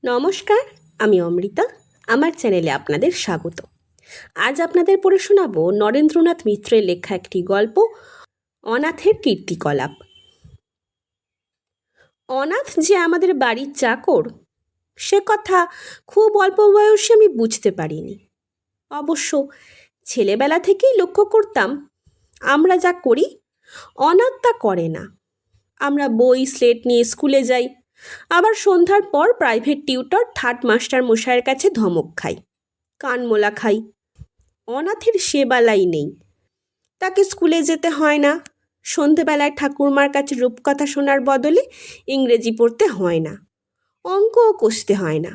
নমস্কার, আমি অমৃতা। আমার চ্যানেলে আপনাদের স্বাগত। আজ আপনাদের পড়ে শোনাব নরেন্দ্রনাথ মিত্রের লেখা একটি গল্প, অনাথের কীর্তিকলাপ। অনাথ যে আমাদের বাড়ির চাকর, সে কথা খুব অল্প বয়সে আমি বুঝতে পারিনি। অবশ্য ছেলেবেলা থেকেই লক্ষ্য করতাম, আমরা যা করি অনাথ তা করে না। আমরা বই স্লেট নিয়ে স্কুলে যাই, আবার সন্ধ্যার পর প্রাইভেট টিউটর থার্ড মাস্টার মশাইয়ের কাছে ধমক খাই, কানমোলা খাই। অনাথের সে বালাই নেই। তাকে স্কুলে যেতে হয় না, সন্ধেবেলায় ঠাকুরমার কাছে রূপকথা শোনার বদলে ইংরেজি পড়তে হয় না, অঙ্কও কষতে হয় না।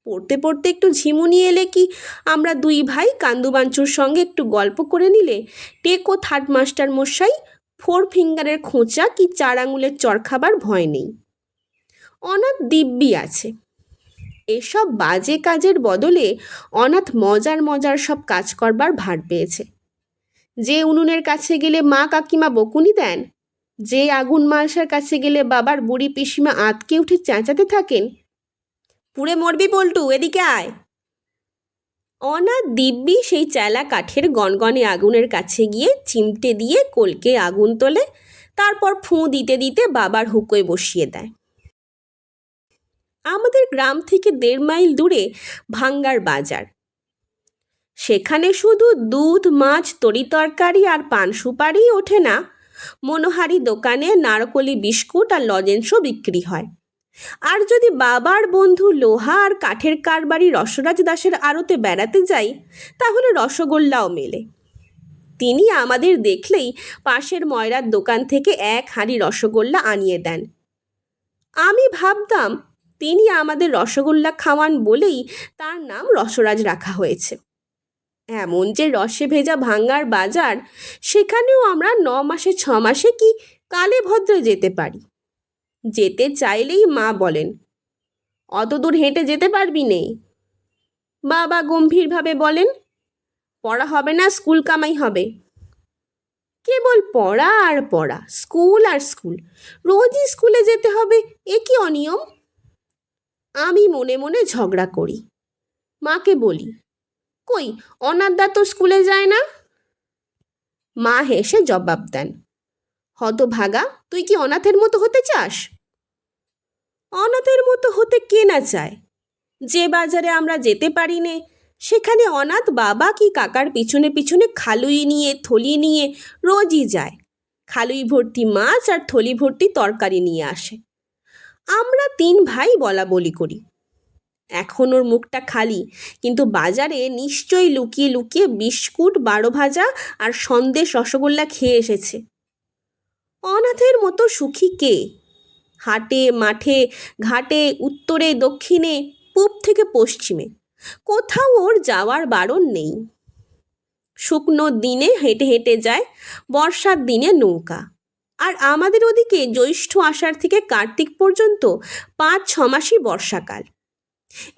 পড়তে পড়তে একটু ঝিমুনি এলে কি আমরা দুই ভাই কান্দুবাঞ্চুর সঙ্গে একটু গল্প করে নিলে টেকো থার্ড মাস্টার মশাই ফোর ফিঙ্গারের খোঁচা কি 4 আঙুলের চর খাবার ভয় নেই। অনাথ দিব্যি আছে। এসব বাজে কাজের বদলে অনাথ মজার মজার সব কাজ করবার ভার পেয়েছে। যে উনুনের কাছে গেলে মা কাকিমা বকুনি দেন, যে আগুন মালসার কাছে গেলে বাবার বুড়ি পিসিমা আঁতকে উঠে চেঁচাতে থাকেন, পুড়ে মরবি পল্টু, এদিকে আয়। অনাথ দিব্যি সেই চেলা কাঠের গনগনে আগুনের কাছে গিয়ে চিমটে দিয়ে কলকে আগুন তোলে, তারপর ফুঁ দিতে দিতে বাবার হুকোয় বসিয়ে দেয়। আমাদের গ্রাম থেকে 1.5 মাইল দূরে ভাঙ্গার বাজার। সেখানে শুধু দুধ, মাছ, তরি তরকারি আর পান সুপারি ওঠে না, মনোহারি দোকানে নারকলি বিস্কুট আর লজেন্সও বিক্রি হয়। আর যদি বাবার বন্ধু লোহা আর কাঠের কারবারি রসরাজ দাসের আড়তে বেড়াতে যাই, তাহলে রসগোল্লাও মেলে। তিনি আমাদের দেখলেই পাশের ময়রার দোকান থেকে 1 হাঁড়ি রসগোল্লা আনিয়ে দেন। আমি ভাবতাম তিনি আমাদের রসগোল্লা খাওয়ান বলেই তার নাম রসরাজ রাখা হয়েছে। এমন যে রসে ভেজা ভাঙ্গার বাজার, সেখানেও আমরা 9 মাসে 6 মাসে কি কালে ভদ্রে যেতে পারি। যেতে চাইলেই মা বলেন, অত দূর হেঁটে যেতে পারবি নে। বাবা গম্ভীরভাবে বলেন, পড়া হবে না, স্কুল কামাই হবে। কেবল পড়া আর পড়া, স্কুল আর স্কুল, রোজই স্কুলে যেতে হবে, এ কি অনিয়ম। আমি মনে মনে ঝগড়া করি, মাকে বলি, কই অনাথদা তো স্কুলে যায় না। মা হেসে জবাব দেন, হতভাগা, তুই কি অনাথের মতো হতে চাস? অনাথের মতো হতে কে না চায়? যে বাজারে আমরা যেতে পারি নে, সেখানে অনাথ বাবা কি কাকার পিছনে পিছনে খালুই নিয়ে থলি নিয়ে রোজই যায়। খালুই ভর্তি মাছ আর থলি ভর্তি তরকারি নিয়ে আসে। আমরা 3 ভাই বলা বলি করি। এখন ওর মুখটা খালি, কিন্তু বাজারে নিশ্চয়ই লুকিয়ে লুকিয়ে বিস্কুট, 12 ভাজা আর সন্দেশ রসগোল্লা খেয়ে এসেছে। অনাথের মতো সুখী কে? হাটে, মাঠে, ঘাটে, উত্তরে, দক্ষিণে, পূব থেকে পশ্চিমে কোথাও ওর যাওয়ার বারণ নেই। শুকনো দিনে হেঁটে হেঁটে যায়, বর্ষার দিনে নৌকা। আর আমাদের ওদিকে জ্যৈষ্ঠ আষাঢ় থেকে কার্তিক পর্যন্ত 5-6 মাসই বর্ষাকাল।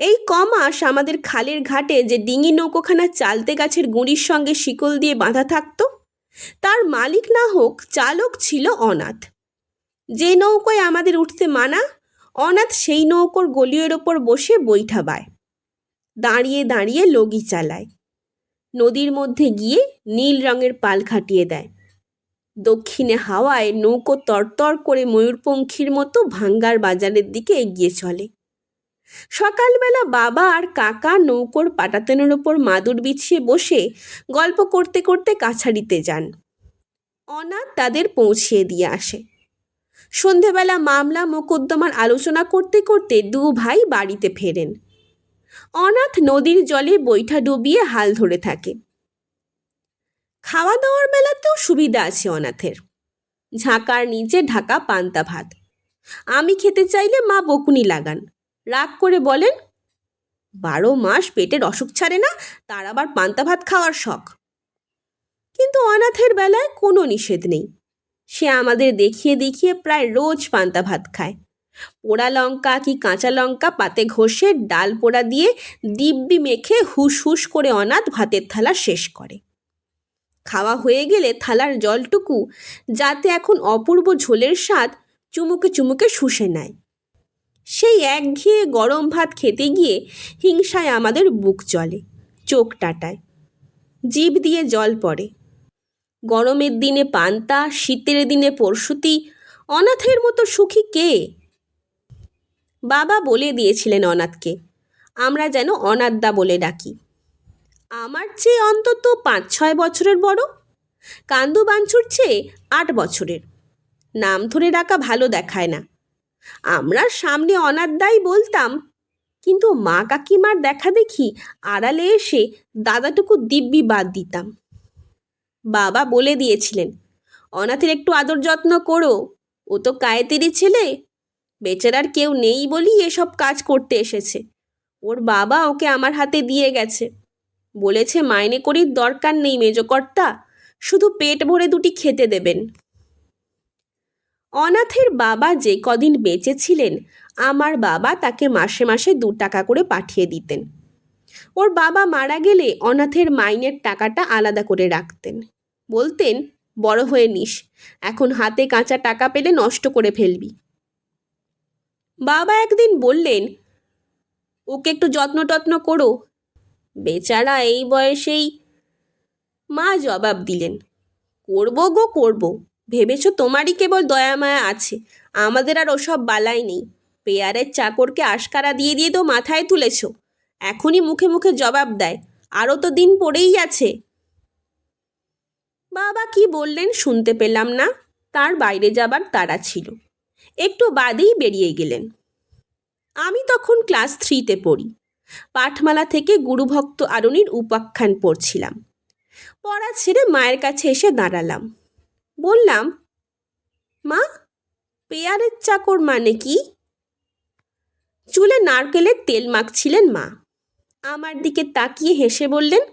এই কমাস আমাদের খালের ঘাটে যে ডিঙি নৌকোখানা চালতে গাছের গুঁড়ির সঙ্গে শিকল দিয়ে বাঁধা থাকত, তার মালিক না হোক চালক ছিল অনাথ। যে নৌকোয় আমাদের উঠতে মানা, অনাথ সেই নৌকোর গলিয়ের ওপর বসে বৈঠা বায়, দাঁড়িয়ে দাঁড়িয়ে লগি চালায়, নদীর মধ্যে গিয়ে নীল রঙের পাল খাটিয়ে দেয়। দক্ষিণে হাওয়ায় নৌকো তরতর করে ময়ূরপঙ্খীর মতো ভাঙ্গার বাজারের দিকে এগিয়ে চলে। সকালবেলা বাবা আর কাকা নৌকোর পাটাতনের ওপর মাদুর বিছিয়ে বসে গল্প করতে করতে কাছারিতে যান। অনাথ তাদের পৌঁছিয়ে দিয়ে আসে। সন্ধেবেলা মামলা মোকদ্দমার আলোচনা করতে করতে 2 ভাই বাড়িতে ফেরেন। অনাথ নদীর জলে বৈঠা ডুবিয়ে হাল ধরে থাকে। খাওয়া দাওয়ার বেলাতেও সুবিধা আছে অনাথের। ঝাঁকার নিচে ঢাকা পান্তা ভাত। আমি খেতে চাইলে মা বকুনি লাগান, রাগ করে বলেন, 12 মাস পেটের অসুখ ছাড়ে না, তার আবার পান্তা ভাত খাওয়ার শখ। কিন্তু অনাথের বেলায় কোনো নিষেধ নেই। সে আমাদের দেখিয়ে দেখিয়ে প্রায় রোজ পান্তা ভাত খায়। পোড়া লঙ্কা কি কাঁচা লঙ্কা পাতে ঘষে ডাল পোড়া দিয়ে দিব্যি মেখে হুস হুস করে অনাথ ভাতের থালা শেষ করে। খাওয়া হয়ে গেলে থালার জলটুকু, যাতে এখন অপূর্ব ঝোলের স্বাদ, চুমুকে চুমুকে শুষে নেয়। সেই একঘেয়ে গরম ভাত খেতে গিয়ে হিংসায় আমাদের বুক জ্বলে, চোখ টাটায়, জিভ দিয়ে জল পড়ে। গরমের দিনে পান্তা, শীতের দিনে পরশুতি, অনাথের মতো সুখী কে? বাবা বলে দিয়েছিলেন অনাথকে আমরা যেন অনাথদা বলে ডাকি। আমার চেয়ে অন্তত 5-6 বছরের বড়, কান্দু বাঞ্ছুর চেয়ে 8 বছরের। নাম ধরে ডাকা ভালো দেখায় না। আমরা সামনে অনাথদাই বলতাম, কিন্তু মা কাকিমার দেখা দেখি আড়ালে এসে দাদাটুকু দিব্যি বাদ দিতাম। বাবা বলে দিয়েছিলেন, অনাথের একটু আদর যত্ন করো, ও তো কায়েতেরই ছেলে, বেচারার কেউ নেই বলি এসব কাজ করতে এসেছে। ওর বাবা ওকে আমার হাতে দিয়ে গেছে, বলেছে মাইনে করির দরকার নেই মেজকর্তা, শুধু পেট ভরে দুটি খেতে দেবেন। অনাথের বাবা যে কদিন বেঁচে ছিলেন, আমার বাবা তাকে মাসে মাসে 2 টাকা করে পাঠিয়ে দিতেন। ওর বাবা মারা গেলে অনাথের মাইনের টাকাটা আলাদা করে রাখতেন। বলতেন, বড় হয়ে নিস, এখন হাতে কাঁচা টাকা পেলে নষ্ট করে ফেলবি। বাবা একদিন বললেন, ওকে একটু যত্ন টত্ন করো, বেচারা এই বয়সেই। মা জবাব দিলেন, করবো গো করবো, ভেবেছ তোমারই কেবল দয়া মায়া আছে, আমাদের আর ওসব বালাই নেই। পেয়ারের চাকরকে আশকারা দিয়ে দিয়ে তো মাথায় তুলেছ, এখনই মুখে মুখে জবাব দেয়, আরও তো দিন পড়েই আছে। বাবা কি বললেন শুনতে পেলাম না, তার বাইরে যাবার তাড়া ছিল। একটু বাদেই বেরিয়ে গেলেন। আমি তখন ক্লাস 3-তে পড়ি। পাঠমালা থেকে গুরুভক্ত আরণির উপাখ্যান পড়ছিলাম। পড়া ছেড়ে মায়ের কাছে এসে দাঁড়ালাম। বললাম, মা, পেয়ারের চাকর মানে কি? চুলে নারকেলের তেল মাখছিলেন মা। আমার দিকে তাকিয়ে হেসে বললেন,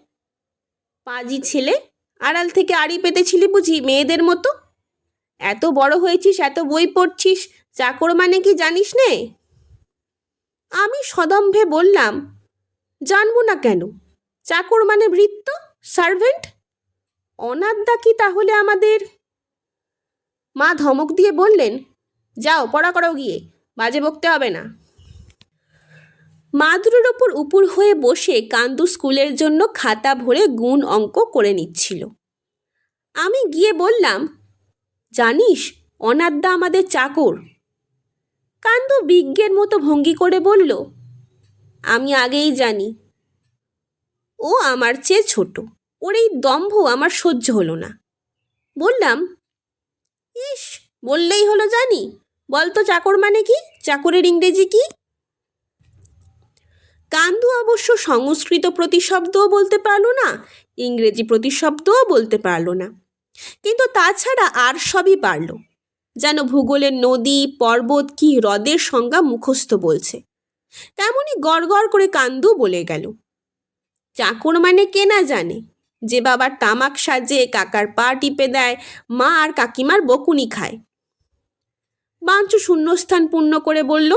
পাজি ছেলে, আড়াল থেকে আড়ি পেতেছিলি বুঝি মেয়েদের মতো? এত বড় হয়েছিস, এত বই পড়ছিস, চাকর মানে কি জানিস নে? আমি সদম্ভে বললাম, জানবো না কেন, চাকর মানে ভৃত্য, সার্ভেন্ট। অনাথদা কি তাহলে আমাদের? মা ধমক দিয়ে বললেন, যাও পড়া করো গিয়ে, বাজে বকতে হবে না। মাদুরের ওপর উপুর হয়ে বসে কান্দু স্কুলের জন্য খাতা ভরে গুণ অঙ্ক করে নিচ্ছিল। আমি গিয়ে বললাম, জানিস অনাথদা আমাদের চাকর। কান্দু বিজ্ঞের মতো ভঙ্গি করে বলল, আমি আগেই জানি। ও আমার চেয়ে ছোট, ওর এই দম্ভ আমার সহ্য হলো না। বললাম, ইস, বললেই হলো জানি, বলতো চাকর মানে কি, চাকরের ইংরেজি কি? কান্দু অবশ্য সংস্কৃত প্রতিশব্দও বলতে পারল না, ইংরেজি প্রতিশব্দও বলতে পারল না, কিন্তু তাছাড়া আর সবই পারল। যেন ভূগোলের নদী, পর্বত কি হ্রদের সংজ্ঞা মুখস্থ বলছে। তেমনই গড় গড় করে কান্দু বলে গেল, চাকর মানে কে না জানে, যে বাবার তামাক সাজে, কাকার পা টিপে দেয়, মা আর কাকিমার বকুনি খায়। বাঞ্চু শূন্যস্থান পূর্ণ করে বলল,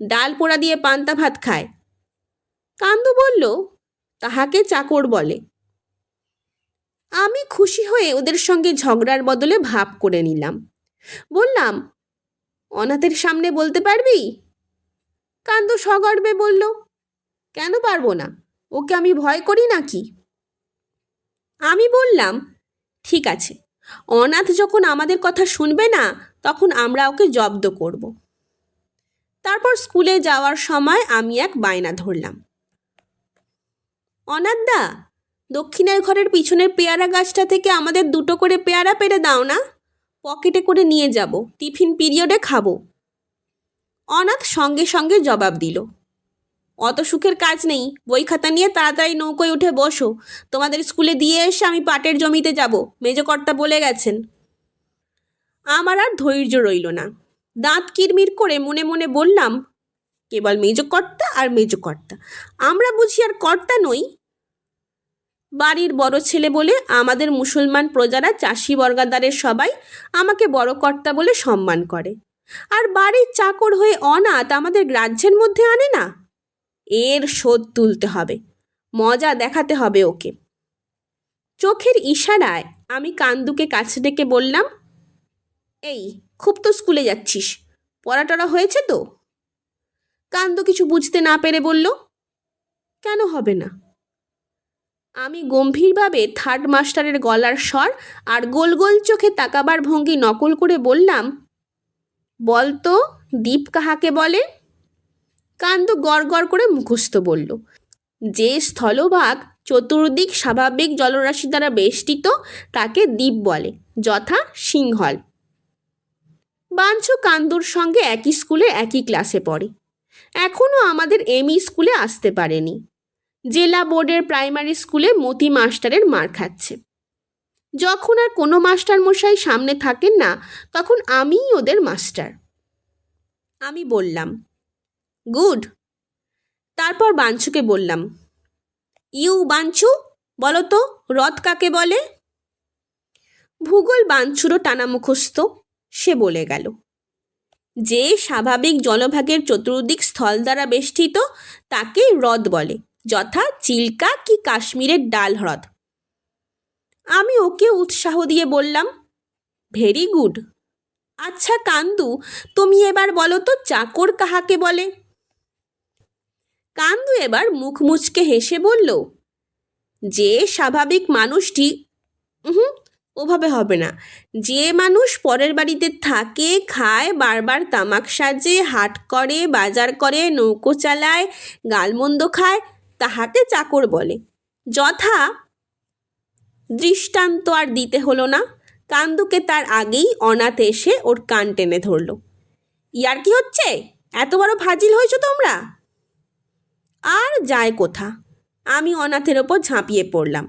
ডাল পোড়া দিয়ে পান্তা ভাত খায়। কান্দু বলল, তাহাকে চাকর বলে। আমি খুশি হয়ে ওদের সঙ্গে ঝগড়ার বদলে ভাব করে নিলাম। বললাম, অনাথের সামনে বলতে পারবি? কান্দু সগর্বে বলল, কেন পারবো না, ওকে আমি ভয় করি নাকি? আমি বললাম, ঠিক আছে, অনাথ যখন আমাদের কথা শুনবে না, তখন আমরা ওকে জব্দ করব। তারপর স্কুলে যাওয়ার সময় আমি এক বায়না ধরলাম, অনাথদা, দক্ষিণের ঘরের পিছনের পেয়ারা গাছটা থেকে আমাদের 2টো করে পেয়ারা পেড়ে দাও না, পকেটে করে নিয়ে যাব, টিফিন পিরিয়ডে খাবো। অনাথ সঙ্গে সঙ্গে জবাব দিল, অত সুখের কাজ নেই, বই খাতা নিয়ে তাড়াতাড়ি নৌকোয় উঠে বসো, তোমাদের স্কুলে দিয়ে এসে আমি পাটের জমিতে যাব, মেজকর্তা বলে গেছেন। আমার আর ধৈর্য রইল না। দাঁত কিরমির করে মনে মনে বললাম, কেবল মেজকর্তা আর মেজকর্তা, আমরা বুঝি আর কর্তা নই? বাড়ির বড় ছেলে বলে আমাদের মুসলমান প্রজারা চাষি বর্গাদারের সবাই আমাকে বড় কর্তা বলে সম্মান করে, আর বাড়ির চাকর হয়ে অনাথ আমাদের গ্রাহ্যের মধ্যে আনে না। এর শোধ তুলতে হবে, মজা দেখাতে হবে ওকে। চোখের ইশারায় আমি কান্দুকে কাছে ডেকে বললাম, এই, খুব তো স্কুলে যাচ্ছিস, পড়াটরা হয়েছে তো? কান্দু কিছু বুঝতে না পেরে বলল, কেন হবে না? আমি গম্ভীরভাবে থার্ড মাস্টারের গলার স্বর আর গোল গোল চোখে তাকাবার ভঙ্গি নকল করে বললাম, বলতো দ্বীপ কাহাকে বলে? কান্দু গড় করে মুখস্থ বলল, যে স্থলভাগ চতুর্দিক স্বাভাবিক জলরাশি দ্বারা বেষ্টিত তাকে দ্বীপ বলে, যথা সিংহল। বাঞ্ছু কান্দুর সঙ্গে একই স্কুলে একই ক্লাসে পড়ে। এখনও আমাদের এমই স্কুলে আসতে পারেনি। জেলা বোর্ডের প্রাইমারি স্কুলে মতি মাস্টারের মার খাচ্ছে। যখন আর কোনো মাস্টার মশাই সামনে থাকেন না, তখন আমিই ওদের মাস্টার। আমি বললাম, গুড। তারপর বাঞ্ছুকে বললাম, ইউ বাঞ্ছু, বলো তো হ্রদ কাকে বলে? ভূগোল বাঞ্ছুরও টানা মুখস্থ। সে বলে গেল, যে স্বাভাবিক জলভাগের চতুর্দিক স্থল দ্বারা বেষ্টিত তাকে হ্রদ বলে, যথা চিল্কা কি কাশ্মীরের ডাল হ্রদ। আমি ওকে উৎসাহ দিয়ে বললাম, ভেরি গুড। আচ্ছা কান্দু, তুমি এবার বলো তো চাকর কাহাকে বলে? কান্দু এবার মুখ মুচকে হেসে বলল, যে স্বাভাবিক মানুষটি, ওভাবে হবে না, যে মানুষ পরের বাড়িতে থাকে, খায়, বারবার তামাক সাজে, হাট করে, বাজার করে, নৌকো চালায়, গালমন্দ খায়, তাহাকে চাকর বলে, যথা। দৃষ্টান্ত আর দিতে হলো না। কান্দুকে তার আগেই অনাথ এসে ওর কান টেনে ধরল। ইয়ার কি হচ্ছে? এত বড় ফাজিল হয়েছ তোমরা? আর যায় কোথা, আমি অনাথের ওপর ঝাঁপিয়ে পড়লাম।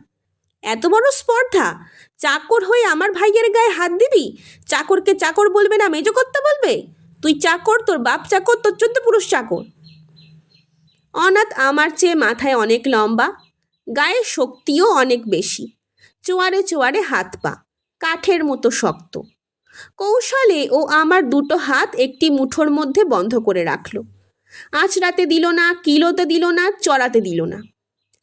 এত বড় স্পর্ধা! চাকর হয়ে আমার ভাইয়ের গায়ে হাত দিবি? চাকরকে চাকর বলবে না মেজকর্তা বলবে? তুই চাকর, তোর বাপ চাকর, তোর 14 পুরুষ চাকর। অনাথ আমার চেয়ে মাথায় অনেক লম্বা, গায়ে শক্তিও অনেক বেশি, চোয়ারে চোয়ারে হাত পা, কাঠের মতো শক্ত। কৌশলে ও আমার দুটো হাত একটি মুঠোর মধ্যে বন্ধ করে রাখল। আঁচড়াতে দিল না, কিলোতে দিল না, চড়াতে দিল না।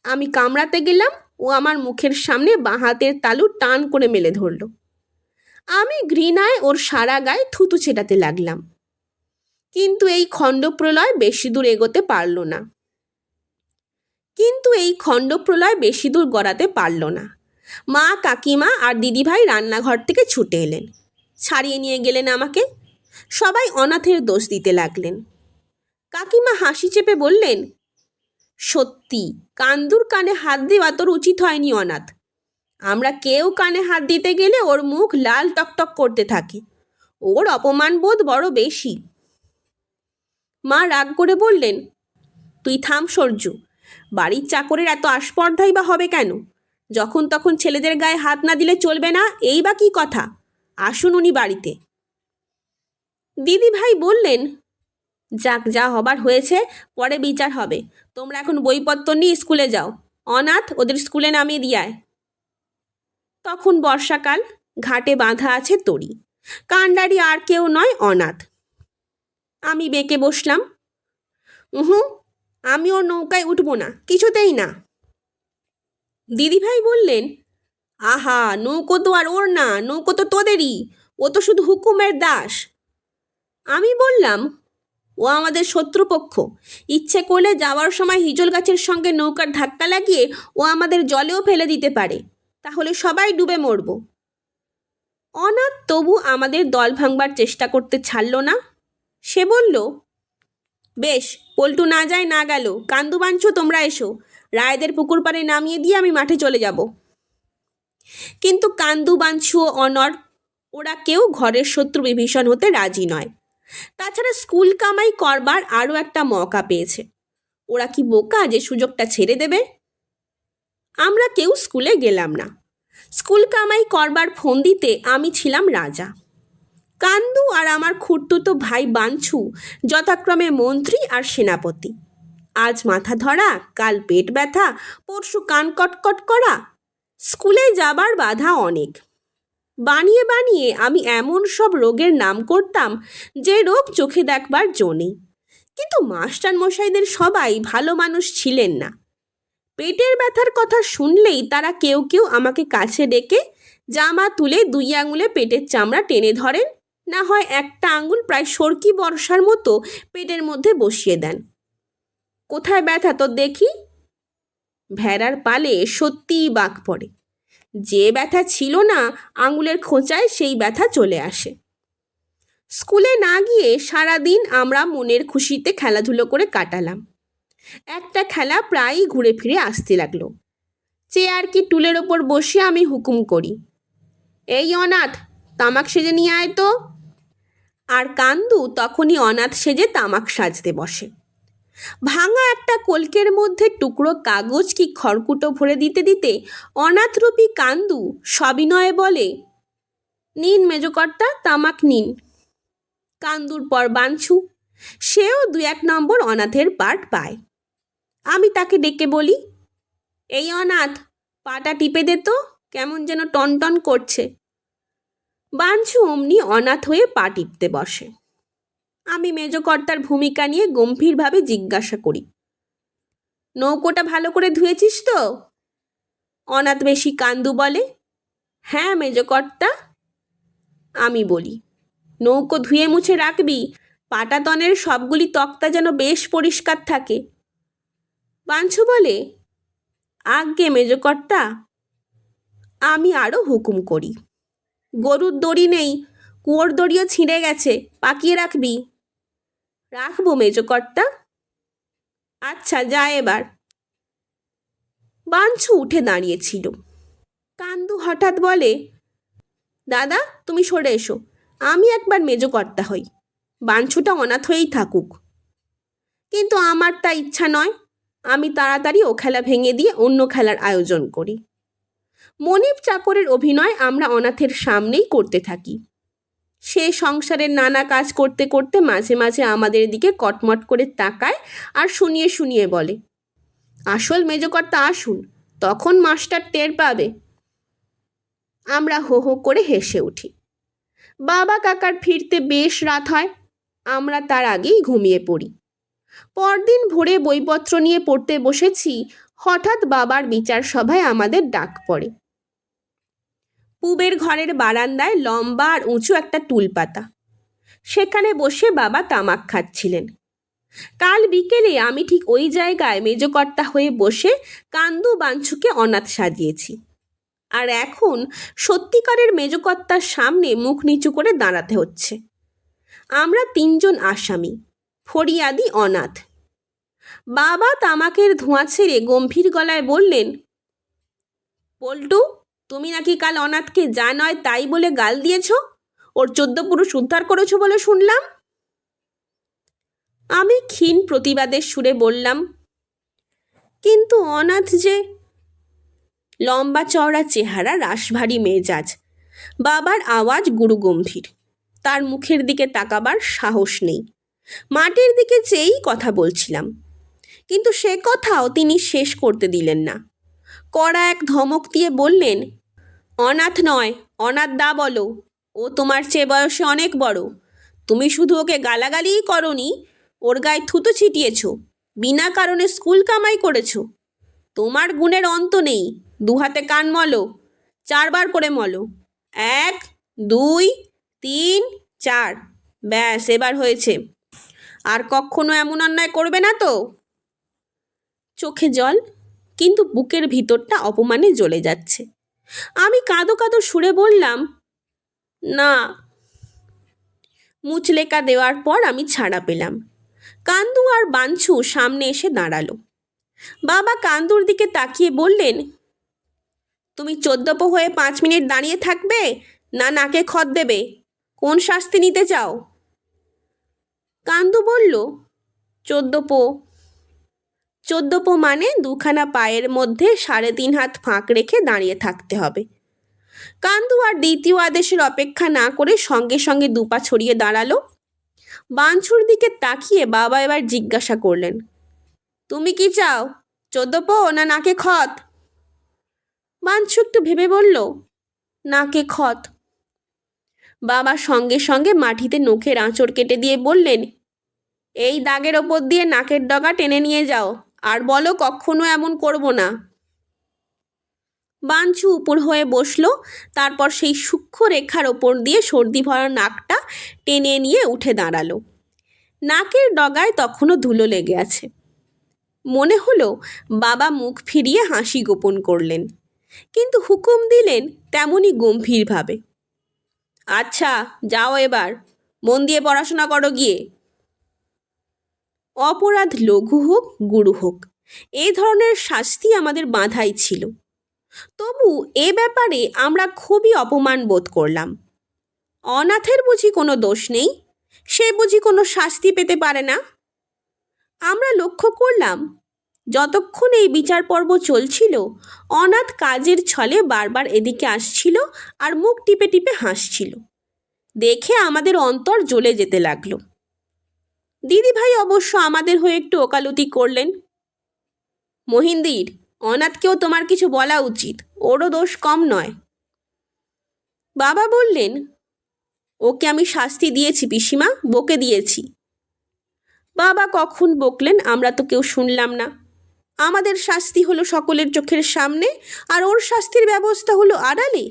আমি কামড়াতে গেলাম, ও আমার মুখের সামনে বাঁ হাতের তালু টান করে মেলে ধরল। আমি ঘৃণায় ওর সারা গায়ে থুতু ছেটাতে লাগলাম। কিন্তু এই খণ্ডপ্রলয় বেশি দূর এগোতে পারল না। গড়াতে পারল না। মা, কাকিমা আর দিদিভাই রান্নাঘর থেকে ছুটে এলেন, ছাড়িয়ে নিয়ে গেলেন আমাকে। সবাই অনাথের দোষ দিতে লাগলেন। কাকিমা হাসি চেপে বললেন, সত্যি কান্দুর কানে হাত দেওয়া তোর উচিত হয়নি অনাথ। আমরা কেউ কানে হাত দিতে গেলে ওর মুখ লাল টকটক করতে থাকে। ওর অপমান বোধ বড় বেশি। মা রাগ করে বললেন, তুই থাম সরজু, বাড়ির চাকরের এত আস্পর্ধাই বা হবে কেন? যখন তখন ছেলেদের গায়ে হাত না দিলে চলবে না, এই বা কী কথা? আসুন উনি বাড়িতে। দিদিভাই বললেন, যাক, যা হবার হয়েছে, পরে বিচার হবে। তোমরা এখন বইপত্র নিয়ে স্কুলে যাও। অনাথ, ওদের স্কুলে নামিয়ে দিয়ায়। তখন বর্ষাকাল, ঘাটে বাঁধা আছে তরি। কাণ্ডারি আর কেউ নয়, অনাথ। আমি বেঁকে বসলাম। আমি ওর নৌকায় উঠব না, কিছুতেই না। দিদিভাই বললেন, আহা, নৌকো তো আর ওর না, নৌকো তো তোদেরই, ও তো শুধু হুকুমের দাস। আমি বললাম, ও আমাদের শত্রুপক্ষ। ইচ্ছে করলে যাওয়ার সময় হিজল গাছের সঙ্গে নৌকার ধাক্কা লাগিয়ে ও আমাদের জলেও ফেলে দিতে পারে, তাহলে সবাই ডুবে মরব। অনাথ তবু আমাদের দল ভাঙবার চেষ্টা করতে ছাড়ল না। সে বলল, বেশ, পল্টু না যায় না গেল, কান্দু বাঞ্ছু তোমরা এসো, রায়দের পুকুর পাড়ে নামিয়ে দিয়ে আমি মাঠে চলে যাব। কিন্তু কান্দু বাঞ্ছু ও অনর, ওরা কেউ ঘরের শত্রু বিভীষণ হতে রাজি নয়। তাছাড়া স্কুল কামাই করবার আরও একটা মৌকা পেয়েছে। ওরা কি বোকা যে সুযোগটা ছেড়ে দেবে? আমরা কেউ স্কুলে গেলাম না। স্কুল কামাই করবার ফন্দিতে আমি ছিলাম রাজা। কান্দু আর আমার খুড়তুতো ভাই বাঞ্ছু যথাক্রমে মন্ত্রী আর সেনাপতি। আজ মাথা ধরা, কাল পেট ব্যথা, পরশু কান কটকট করা। স্কুলে যাবার বাধা অনেক। বানিয়ে বানিয়ে আমি এমন সব রোগের নাম করতাম যে রোগ চোখে দেখবার জো নেই। কিন্তু মাস্টার মশাইদের সবাই ভালো মানুষ ছিলেন না। পেটের ব্যথার কথা শুনলেই তারা কেউ কেউ আমাকে কাছে ডেকে জামা তুলে 2 আঙুলে পেটের চামড়া টেনে ধরেন, না হয় একটা আঙুল প্রায় সরকি বর্ষার মতো পেটের মধ্যে বসিয়ে দেন। কোথায় ব্যথা তোর দেখি? ভেড়ার পালে সত্যিই বাঁক পড়ে। যে ব্যথা ছিল না আঙুলের খোঁচায় সেই ব্যথা চলে আসে। স্কুলে না গিয়ে সারাদিন আমরা মনের খুশিতে খেলাধুলো করে কাটালাম। একটা খেলা প্রায়ই ঘুরে ফিরে আসতে লাগলো। চেয়ার কি টুলের ওপর বসে আমি হুকুম করি, এই অনাথ, তামাক সেজে নিয়ে আয় তো। আর কান্দু তখনই অনাথ সেজে তামাক সাজতে বসে। ভাঙা একটা কলকের মধ্যে টুকরো কাগজ কি খড়কুটো ভরে দিতে দিতে অনাথরূপী কান্দু সবিনয়ে বলে, নিন মেজকর্তা, তামাক নিন। কান্দুর পর বাঞ্ছু, সেও 2-1 নম্বর অনাথের পার্ট পায়। আমি তাকে ডেকে বলি, এই অনাথ, পাটা টিপে দে তো, কেমন যেন টনটন করছে। বাঞ্ছু অমনি অনাথ হয়ে পা টিপতে বসে। আমি মেজকর্তার ভূমিকা নিয়ে গম্ভীরভাবে জিজ্ঞাসা করি, নৌকোটা ভালো করে ধুয়েছিস তো? অনাথ বেশি কান্দু বলে, হ্যাঁ মেজকর্তা। আমি বলি, নৌকো ধুয়ে মুছে রাখবি, পাটাতনের সবগুলি তক্তা যেন বেশ পরিষ্কার থাকে। বাঞ্ছু বলে, আজ্ঞে মেজকর্তা। আমি আরও হুকুম করি, গরুর দড়ি নেই, কুয়োর দড়িও ছিঁড়ে গেছে, পাকিয়ে রাখবি। রাখবো মেজকর্তা। আচ্ছা, যা এবার। বাঞ্ছু উঠে দাঁড়িয়েছিল। কান্দু হঠাৎ বলে, দাদা তুমি সরে এসো, আমি একবার মেজকর্তা হই, বাঞ্ছুটা অনাথ হয়েই থাকুক। কিন্তু আমার তা ইচ্ছা নয়। আমি তাড়াতাড়ি ও খেলা ভেঙে দিয়ে অন্য খেলার আয়োজন করি। মনিব চাকরের অভিনয় আমরা অনাথের সামনেই করতে থাকি। সে সংসারের নানা কাজ করতে করতে মাঝে মাঝে আমাদের দিকে কটমট করে তাকায় আর শুনিয়ে শুনিয়ে বলে, আসল মেজকর্তা আসুন, তখন মাস্টার টের পাবে। আমরা হো হো করে হেসে উঠি। বাবা কাকার ফিরতে বেশ রাত হয়। আমরা তার আগেই ঘুমিয়ে পড়ি। পরদিন ভোরে বইপত্র নিয়ে পড়তে বসেছি, হঠাৎ বাবার বিচার সভায় আমাদের ডাক পড়ে। পূবের ঘরের বারান্দায় লম্বা আর উঁচু একটা টুল পাতা, সেখানে বসে বাবা তামাক খাচ্ছিলেন। কাল বিকেলে আমি ঠিক ওই জায়গায় মেজকর্তা হয়ে বসে কান্দু বাঞ্ছুকে অনাথ সাজিয়েছি। আর এখন সত্যিকারের মেজকর্তার সামনে মুখ নিচু করে দাঁড়াতে হচ্ছে। আমরা 3 জন আসামি, ফরিয়াদি অনাথ। বাবা তামাকের ধোঁয়া ছেড়ে গম্ভীর গলায় বললেন, পল্টু, তুমি নাকি কাল অনাথকে যা নয় তাই বলে গাল দিয়েছ, ওর 14 পুরুষ উদ্ধার করেছ বলে শুনলাম। আমি ক্ষীণ প্রতিবাদের সুরে বললাম, কিন্তু অনাথ যে। লম্বা চওড়া চেহারা, রাশভারী মেজাজ, বাবার আওয়াজ গুরুগম্ভীর। তার মুখের দিকে তাকাবার সাহস নেই। মাটির দিকে চেয়েই কথা বলছিলাম, কিন্তু সে কথাও তিনি শেষ করতে দিলেন না। কড়া এক ধমক দিয়ে বললেন, অনাথ নয়, অনাথ দা বলো। ও তোমার চেয়ে বয়সে অনেক বড়। তুমি শুধু ওকে গালাগালিই করনি, ওর গায়ে থুতো ছিটিয়েছ, বিনা কারণে স্কুল কামাই করেছ। তোমার গুণের অন্ত নেই। 2 হাতে কান মলো, 4 বার করে মলো। 1, 2, 3, 4। ব্যাস, এবার হয়েছে। আর কখনো এমন অন্যায় করবে না তো? চোখে জল, কিন্তু বুকের ভিতরটা অপমানে জ্বলে যাচ্ছে। আমি কাঁদো কাঁদো সুরে বললাম, না। মুচলেকা দেওয়ার পর আমি ছাড়া পেলাম। কান্দু আর বাঞ্ছু সামনে এসে দাঁড়ালো। বাবা কান্দুর দিকে তাকিয়ে বললেন, তুমি 14 হয়ে 5 মিনিট দাঁড়িয়ে থাকবে, না নাকে খত দেবে? কোন শাস্তি নিতে চাও? কান্দু বলল, 14 মানে 2খানা পায়ের মধ্যে 3.5 হাত ফাঁক রেখে দাঁড়িয়ে থাকতে হবে। কান্দু আর দ্বিতীয় আদেশের অপেক্ষা না করে সঙ্গে সঙ্গে 2 পা ছড়িয়ে দাঁড়ালো। বাঞ্ছুর দিকে তাকিয়ে বাবা এবার জিজ্ঞাসা করলেন, তুমি কি চাও, 14 না নাকে খত? বাঞ্ছু একটু ভেবে বলল, নাকে খত। বাবা সঙ্গে সঙ্গে মাটিতে নখের আঁচড় কেটে দিয়ে বললেন, এই দাগের ওপর দিয়ে নাকের ডগা টেনে নিয়ে যাও, আর বলো কখনো এমন করব না। বাঞ্ছু উপর হয়ে বসলো, তারপর সেই সূক্ষ্ম রেখার ওপর দিয়ে সর্দি ভরা নাকটা টেনে নিয়ে উঠে দাঁড়ালো। নাকের ডগায় তখনও ধুলো লেগে আছে। মনে হলো বাবা মুখ ফিরিয়ে হাসি গোপন করলেন, কিন্তু হুকুম দিলেন তেমনই গম্ভীরভাবে, আচ্ছা যাও, এবার মন দিয়ে পড়াশোনা করো গিয়ে। অপরাধ লঘু হোক গুরু হোক, এই ধরনের শাস্তি আমাদের বাঁধাই ছিল। তবু এ ব্যাপারে আমরা খুবই অপমান বোধ করলাম। অনাথের বুঝি কোনো দোষ নেই? সে বুঝি কোনো শাস্তি পেতে পারে না? আমরা লক্ষ্য করলাম যতক্ষণ এই বিচার পর্ব চলছিল, অনাথ কাজের ছলে বারবার এদিকে আসছিল আর মুখ টিপে টিপে হাসছিল। দেখে আমাদের অন্তর জ্বলে যেতে লাগলো। দিদিভাই অবশ্য আমাদের হয়ে একটু ওকালতি করলেন, মহিন্দির, অনাথকেও তোমার কিছু বলা উচিত, ওরও দোষ কম নয়। বাবা বললেন, ওকে আমি শাস্তি দিয়েছি পিসিমা, বকে দিয়েছি। বাবা কখন বকলেন আমরা তো কেউ শুনলাম না। আমাদের শাস্তি হলো সকলের চোখের সামনে, আর ওর শাস্তির ব্যবস্থা হলো আড়ালে।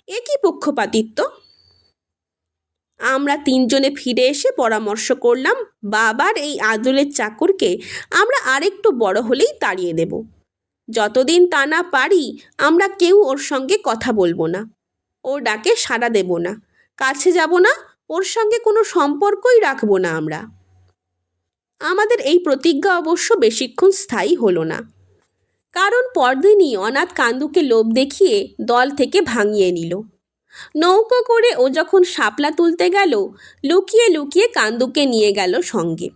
এ কি পক্ষপাতিত্ব! আমরা তিনজনে ফিরে এসে পরামর্শ করলাম, বাবার এই আদলের চাকরকে আমরা আরেকটু বড় হলেই তাড়িয়ে দেব। যতদিন তা না পারি আমরা কেউ ওর সঙ্গে কথা বলবো না, ওর ডাকে সাড়া দেব না, কাছে যাব না, ওর সঙ্গে কোনো সম্পর্কই রাখবো না আমরা। আমাদের এই প্রতিজ্ঞা অবশ্য বেশিক্ষণ স্থায়ী হলো না, কারণ পরদিনই অনাথ কান্দুকে লোভ দেখিয়ে দল থেকে ভাঙিয়ে নিল। নৌকো করে ও যখন শাপলা তুলতে গেল, লুকিয়ে লুকিয়ে কান্দুকে নিয়ে গেল সঙ্গে।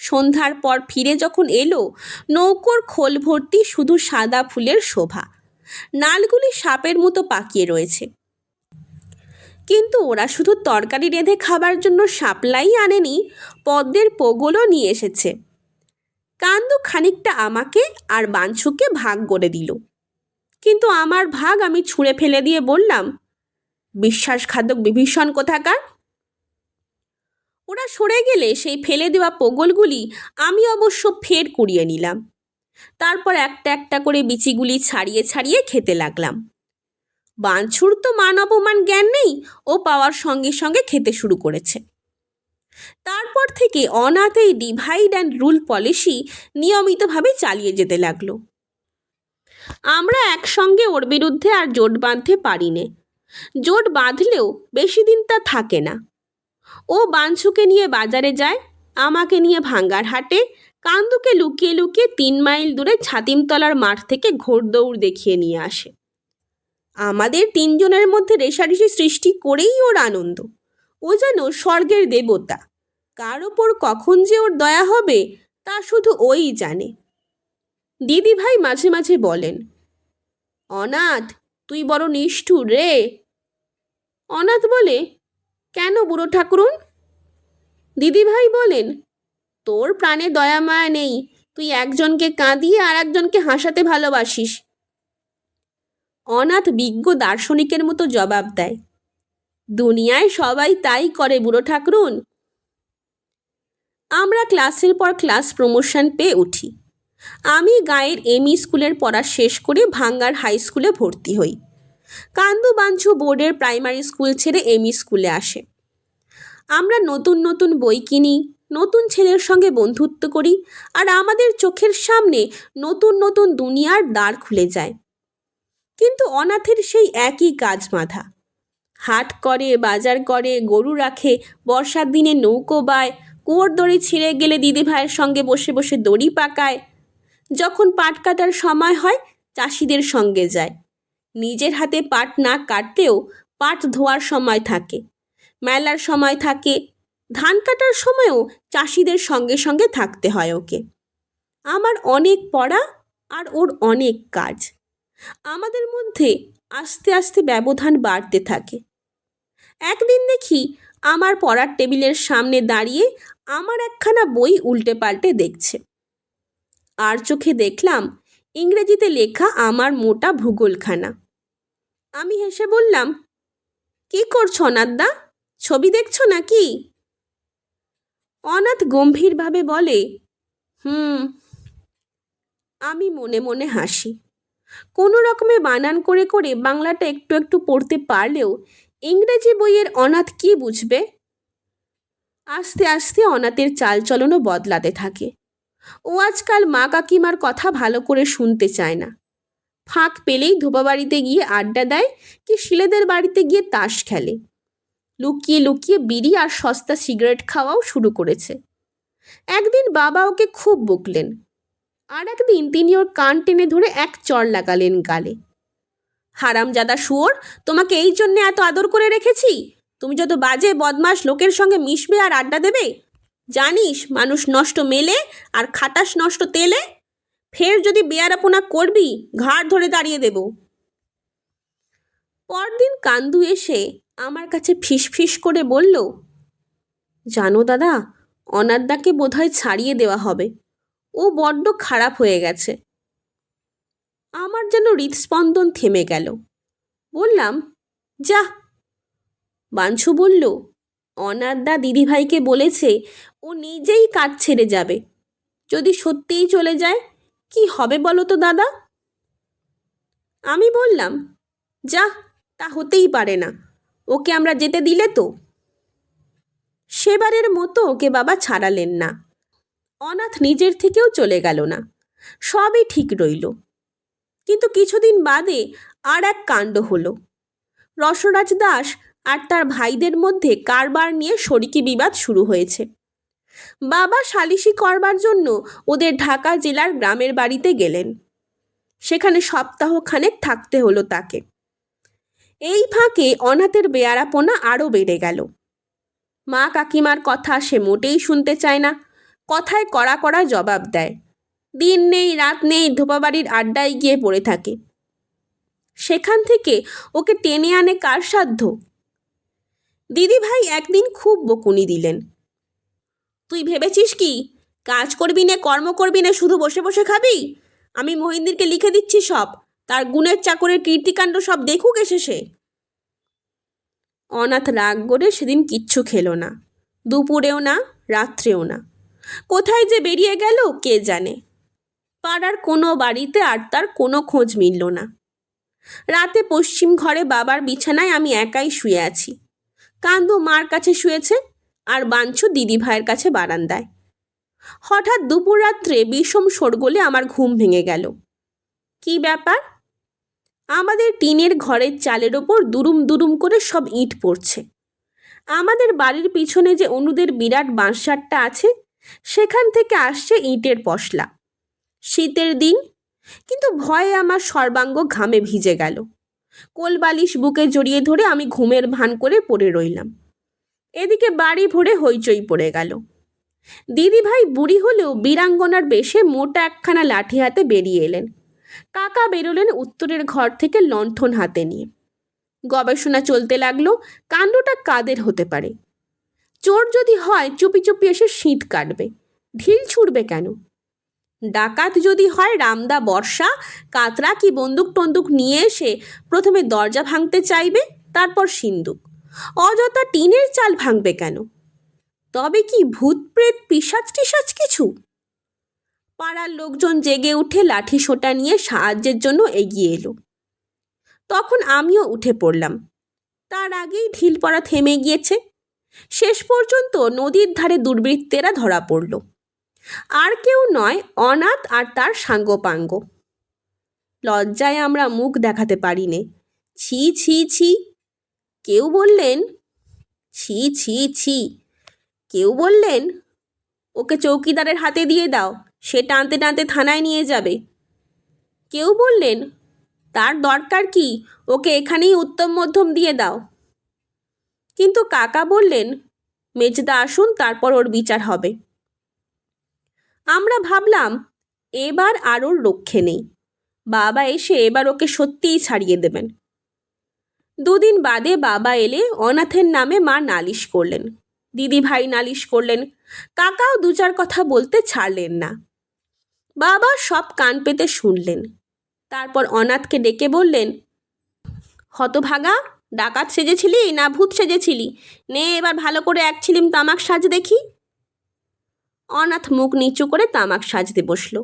সন্ধ্যার পর ফিরে যখন এলো, নৌকোর খোল ভর্তি শুধু সাদা ফুলের শোভা, নালগুলি সাপের মতো পাকিয়ে রয়েছে। কিন্তু ওরা শুধু তরকারি রেঁধে খাবার জন্য শাপলাই আনেনি, পদ্মের পোগলও নিয়ে এসেছে। কান্দু খানিকটা আমাকে আর বাঞ্ছুকে ভাগ করে দিল, কিন্তু আমার ভাগ আমি ছুঁড়ে ফেলে দিয়ে বললাম, বিশ্বাসঘাতক বিভীষণ কোথাকার। ওরা সরে গেলে সেই ফেলে দেওয়া পোগলগুলি আমি অবশ্য ফের কুড়িয়ে নিলাম। তারপর একটা একটা করে বিচিগুলি ছাড়িয়ে ছাড়িয়ে খেতে লাগলাম। বাঞ্ছুর তো মান অপমান জ্ঞান নেই, ও পাওয়ার সঙ্গে সঙ্গে খেতে শুরু করেছে। তারপর থেকে অনাথ এই ডিভাইড অ্যান্ড রুল পলিসি নিয়মিতভাবে চালিয়ে যেতে লাগলো। আমরা একসঙ্গে ওর বিরুদ্ধে আর জোট বাঁধতে পারি নে। জোট বাঁধলেও বেশি দিন তা থাকে না। ও বাঞ্ছুকে নিয়ে বাজারে যায়, আমাকে নিয়ে ভাঙ্গার হাটে, কান্দুকে লুকিয়ে লুকিয়ে 3 মাইল দূরে ছাতিমতলার মাঠ থেকে ঘোড়দৌড় দেখিয়ে নিয়ে আসে। আমাদের তিনজনের মধ্যে রেষারেষি সৃষ্টি করেই ওর আনন্দ। ও যেন স্বর্গের দেবতা, কার ওপর কখন যে ওর দয়া হবে তা শুধু ওই জানে। দিদিভাই মাঝে মাঝে বলেন, অনাথ তুই বড় নিষ্ঠুর রে। অনাথ বলে, কেন বুড়ো ঠাকুরুন? দিদিভাই বলেন, তোর প্রাণে দয়া মায়া নেই, তুই একজনকে কাঁদিয়ে আর একজনকে হাসাতে ভালোবাসিস। অনাথ বিজ্ঞ দার্শনিকের মতো জবাব দেয়, দুনিয়ায় সবাই তাই করে বুড়ো ঠাকুরুন। আমরা ক্লাসের পর ক্লাস প্রমোশন পেয়ে উঠি। আমি গায়ের এমই স্কুলের পড়া শেষ করে ভাঙ্গার হাই স্কুলে ভর্তি হই। কান্দু বাঞ্ছু বোর্ডের প্রাইমারি স্কুল ছেড়ে এমই স্কুলে আসে। আমরা নতুন নতুন বই কিনি, নতুন ছেলের সঙ্গে বন্ধুত্ব করি, আর আমাদের চোখের সামনে নতুন নতুন দুনিয়ার দ্বার খুলে যায়। কিন্তু অনাথের সেই একই কাজ বাঁধা। হাট করে, বাজার করে, গরু রাখে, বর্ষার দিনে নৌকো বায়, কুয়োর দড়ি ছিঁড়ে গেলে দিদিভাইয়ের সঙ্গে বসে বসে দড়ি পাকায়। যখন পাট কাটার সময় হয় চাষিদের সঙ্গে যায়। নিজের হাতে পাট না কাটলেও পাট ধোয়ার সময় থাকে, মেলার সময় থাকে, ধান কাটার সময়ও চাষিদের সঙ্গে সঙ্গে থাকতে হয় ওকে। আমার অনেক পড়া আর ওর অনেক কাজ। আমাদের মধ্যে আস্তে আস্তে ব্যবধান বাড়তে থাকে। একদিন দেখি আমার পড়ার টেবিলের সামনে দাঁড়িয়ে আমার একখানা বই উল্টে পাল্টে দেখছে। আর চোখে দেখলাম ইংরেজিতে লেখা আমার মোটা ভূগোলখানা। আমি হেসে বললাম, কি করছো অনাথদা, ছবি দেখছো নাকি? অনাথ গম্ভীরভাবে বলে, আমি মনে মনে হাসি। কোনো রকমে বানান করে করে বাংলাটা একটু একটু পড়তে পারলেও ইংরেজি বইয়ের অনাথ কি বুঝবে? আস্তে আস্তে অনাথের চালচলনও বদলাতে থাকে। ও আজকাল মা কাকিমার কথা ভালো করে শুনতে চায় না। ফাঁক পেলেই ধোপা বাড়িতে গিয়ে আড্ডা দেয়, কি শিলেদের বাড়িতে গিয়ে তাস খেলে। লুকিয়ে লুকিয়ে বিড়ি আর সস্তা সিগারেট খাওয়াও শুরু করেছে। একদিন বাবা ওকে খুব বকলেন, আর একদিন তিনি ওর কান টেনে ধরে এক চড় লাগালেন গালে। হারামজাদা শুয়োর, তোমাকে এই জন্যে এত আদর করে রেখেছি, তুমি যত বাজে বদমাস লোকের সঙ্গে মিশবে আর আড্ডা দেবে। জানিস মানুষ নষ্ট মেলে আর খাটাস নষ্ট তেলে। ফের যদি বেয়ারাপোনা করবি ঘাড় ধরে দাঁড়িয়ে দেব। পরদিন কান্দু এসে আমার কাছে ফিসফিস করে বলল, জানো দাদা, অনারদাকে বোধহয় ছাড়িয়ে দেওয়া হবে, ও বড্ড খারাপ হয়ে গেছে। আমার যেন হৃদস্পন্দন থেমে গেল। বললাম, যা। বাঞ্ছু বলল, অনারদা দিদিভাইকে বলেছে ও নিজেই কাজ ছেড়ে যাবে। যদি সত্যিই চলে যায় কি হবে বলো তো দাদা? আমি বললাম, যা, তা হতেই পারে না, ওকে আমরা যেতে দিলে তো। সেবারের মতো ওকে বাবা ছাড়ালেন না। অনাথ নিজের থেকেও চলে গেল না, সবই ঠিক রইল। কিন্তু কিছুদিন বাদে আর এক কাণ্ড হলো। রসরাজ দাস আর তার ভাইদের মধ্যে কারবার নিয়ে শরিকি বিবাদ শুরু হয়েছে। বাবা সালিশি করবার জন্য ওদের ঢাকা জেলার গ্রামের বাড়িতে গেলেন। সেখানে সপ্তাহখানেক থাকতে হলো তাকে। এই ফাঁকে অনাথের বেয়ারাপোনা আরও বেড়ে গেল। মা কাকিমার কথা সে মোটেই শুনতে চায় না, কথায় কড়া কড়া জবাব দেয়। দিন নেই রাত নেই ধোপাবাড়ির আড্ডায় গিয়ে পড়ে থাকে। সেখান থেকে ওকে টেনে আনে কার সাধ্য? দিদিভাই একদিন খুব বকুনি দিলেন। তুই ভেবেছিস কি কাজ করবি না, কর্ম করবি না, শুধু বসে বসে খাবি? আমি মহিন্দিরকে লিখে দিচ্ছি সব, তার গুণের চাকরের কীর্তিকাণ্ড সব দেখুক এসে সে। অনাথ রাগ করে সেদিন কিচ্ছু খেলো না, দুপুরেও না, রাত্রেও না। কোথায় যে বেরিয়ে গেল কে জানে। পাড়ার কোনো বাড়িতে আর তার কোনো খোঁজ মিলল না। রাতে পশ্চিম ঘরে বাবার বিছানায় আমি একাই শুয়ে আছি। কান্দু মার কাছে শুয়েছে, আর বাঞ্ছু দিদি ভাইয়ের কাছে বারান্দায়। হঠাৎ দুপুর রাত্রে বিষম শোরগোলে আমার ঘুম ভেঙে গেল। কি ব্যাপার? আমাদের টিনের ঘরের চালের ওপর দুরুম দুরুম করে সব ইট পড়ছে। আমাদের বাড়ির পিছনে যে অনুদের বিরাট বাঁশঝাড়টা আছে, সেখান থেকে আসছে ইটের পশলা। শীতের দিন, কিন্তু ভয়ে আমার সর্বাঙ্গ ঘামে ভিজে গেল। কোলবালিশ বুকে জড়িয়ে ধরে আমি ঘুমের ভান করে পড়ে রইলাম। এদিকে বাড়ি ভরে হইচই পড়ে গেল। দিদিভাই বুড়ি হলেও বীরাঙ্গনার বেশে মোটা একখানা লাঠি হাতে বেরিয়ে এলেন। কাকা বেরোলেন উত্তরের ঘর থেকে লণ্ঠন হাতে নিয়ে। গবেষণা চলতে লাগলো, কাণ্ডটা কাদের হতে পারে। চোর যদি হয় চুপি চুপি এসে শীত কাটবে, ঢিল ছুড়বে কেন? ডাকাত যদি হয় রামদা বর্ষা কাতরা কি বন্দুক টন্দুক নিয়ে এসে প্রথমে দরজা ভাঙতে চাইবে, তারপর সিন্দুক। অযথা টিনের চাল ভাঙবে কেন? তবে কি ভূত প্রেত পিশাচ টিশাচ কিছু? পাড়ার লোকজন জেগে উঠে লাঠি সোঁটা নিয়ে সাহায্যের জন্য এগিয়ে এলো। তখন আমিও উঠে পড়লাম। তার আগেই ঢিল পড়া থেমে গিয়েছে। শেষ পর্যন্ত নদীর ধারে দুর্বৃত্তেরা ধরা পড়ল। আর কেউ নয়, অনাথ আর তার সাঙ্গপাঙ্গ। লজ্জায় আমরা মুখ দেখাতে পারি নে। ছি ছি ছি। কেউ বললেন, ছি ছি ছি। কেউ বললেন, ওকে চৌকিদারের হাতে দিয়ে দাও, সে টানতে টানতে থানায় নিয়ে যাবে। কেউ বললেন, তার দরকার কি, ওকে এখানেই উত্তম মধ্যম দিয়ে দাও। কিন্তু কাকা বললেন, মেজদা আসুন, তারপর ওর বিচার হবে। আমরা ভাবলাম এবার আর ওর রক্ষে নেই। বাবা এসে এবার ওকে সত্যিই ছাড়িয়ে দেবেন। দুদিন বাদে বাবা এলে অনাথের নামে মা নালিশ করলেন, দিদি ভাই নালিশ করলেন, কাকাও দু চার কথা বলতে ছাড়লেন না। বাবা সব কান পেতে শুনলেন। তারপর অনাথকে ডেকে বললেন, হতভাগা, ডাকাত সেজেছিলি না ভূত সেজেছিলি? নে এবার ভালো করে এক ছিলিম তামাক সাজ দেখি। অনাথ মুখ নিচু করে তামাক সাজতে বসল।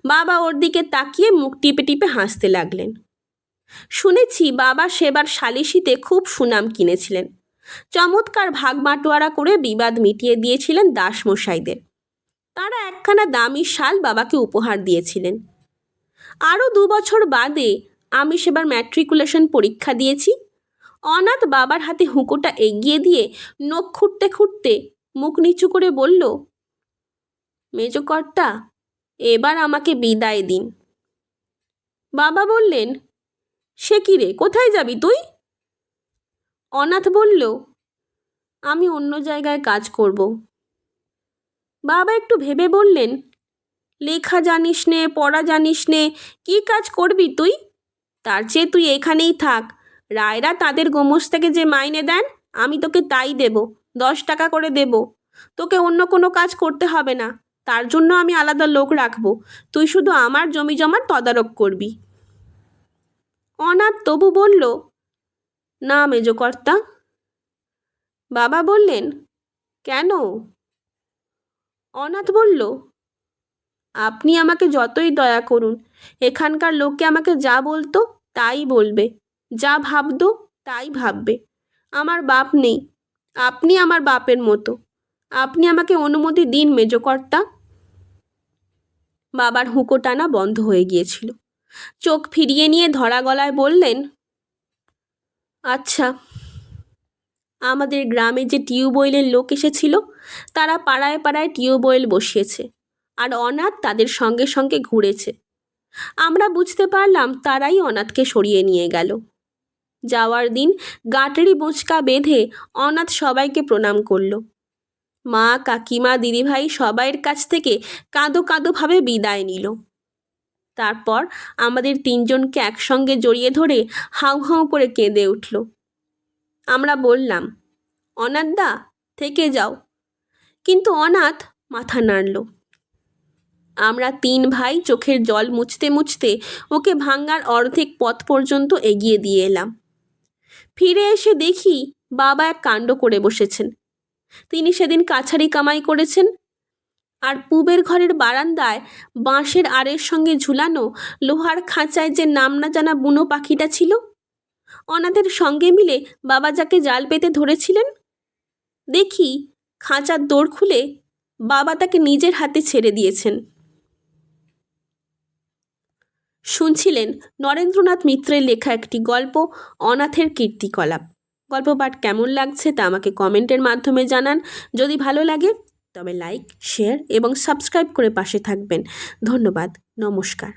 বাবা ওর দিকে তাকিয়ে মুখ টিপে টিপে হাসতে লাগলেন। শুনেছি বাবা সেবার সালিশিতে খুব সুনাম কিনেছিলেন। চমৎকার ভাগবাটোয়ারা করে বিবাদ মিটিয়ে দিয়েছিলেন দাসমশাইদের। তারা একখানা দামি শাল বাবাকে উপহার দিয়েছিলেন। আরও 2 বছর বাদে আমি সেবার ম্যাট্রিকুলেশন পরীক্ষা দিয়েছি। অনাথ বাবার হাতে হুঁকোটা এগিয়ে দিয়ে নখ খুঁটতে খুঁটতে মুখ নিচু করে বলল, মেজকর্তা, এবার আমাকে বিদায় দিন। বাবা বললেন, সে কি রে, কোথায় যাবি তুই? অনাথ বলল, আমি অন্য জায়গায় কাজ করব। বাবা একটু ভেবে বললেন, লেখা জানিস নে, পড়া জানিস নে, কী কাজ করবি তুই? তার চেয়ে তুই এখানেই থাক। রায়রা তাদের গোমস্তাকে যে মাইনে দেন আমি তোকে তাই দেব, 10 টাকা করে দেব। তোকে অন্য কোনো কাজ করতে হবে না, তার জন্য আমি আলাদা লোক রাখবো। তুই শুধু আমার জমি জমার তদারক করবি। অনাথ তবু বলল, না মেজকর্তা। বাবা বললেন, কেন? অনাথ বলল, আপনি আমাকে যতই দয়া করুন, এখানকার লোকে আমাকে যা বলতো তাই বলবে, যা ভাবতো তাই ভাববে। আমার বাপ নেই, আপনি আমার বাপের মতো। আপনি আমাকে অনুমতি দিন মেজকর্তা। বাবার হুঁকো টানা বন্ধ হয়ে গিয়েছিল। চোখ ফিরিয়ে নিয়ে ধরা গলায় বললেন, আচ্ছা। আমাদের গ্রামে যে টিউবওয়েলের লোক এসেছিল, তারা পাড়ায় পাড়ায় টিউবওয়েল বসিয়েছে, আর অনাথ তাদের সঙ্গে সঙ্গে ঘুরেছে। আমরা বুঝতে পারলাম তারাই অনাথকে সরিয়ে নিয়ে গেল। যাওয়ার দিন গাঁটরি বোঁচকা বেঁধে অনাথ সবাইকে প্রণাম করল। মা, কাকিমা, দিদিভাই সবাইয়ের কাছ থেকে কাঁদো কাঁদোভাবে বিদায় নিল। তারপর আমাদের 3 জনকে একসঙ্গে জড়িয়ে ধরে হাউ হাউ করে কেঁদে উঠল। আমরা বললাম, অনাথদা, থেকে যাও। কিন্তু অনাথ মাথা নাড়ল। আমরা 3 ভাই চোখের জল মুছতে মুছতে ওকে ভাঙ্গার অর্ধেক পথ পর্যন্ত এগিয়ে দিয়ে এলাম। ফিরে এসে দেখি বাবা এক কাণ্ড করে বসেছেন। তিনি সেদিন কাছারি কামাই করেছেন, আর পূবের ঘরের বারান্দায় বাঁশের আড়ের সঙ্গে ঝুলানো লোহার খাঁচায় যে নাম না জানা বুনো পাখিটা ছিল, অনাথের সঙ্গে মিলে বাবা যাকে জাল পেতে ধরেছিলেন, দেখি খাঁচার দোর খুলে বাবা তাকে নিজের হাতে ছেড়ে দিয়েছেন। শুনছিলেন নরেন্দ্রনাথ মিত্রের লেখা একটি গল্প, অনাথের কীর্তিকলাপ। গল্প পাঠ কেমন লাগছে তা আমাকে কমেন্টের মাধ্যমে জানান। যদি ভালো লাগে তবে লাইক, শেয়ার এবং সাবস্ক্রাইব করে পাশে থাকবেন। ধন্যবাদ। নমস্কার।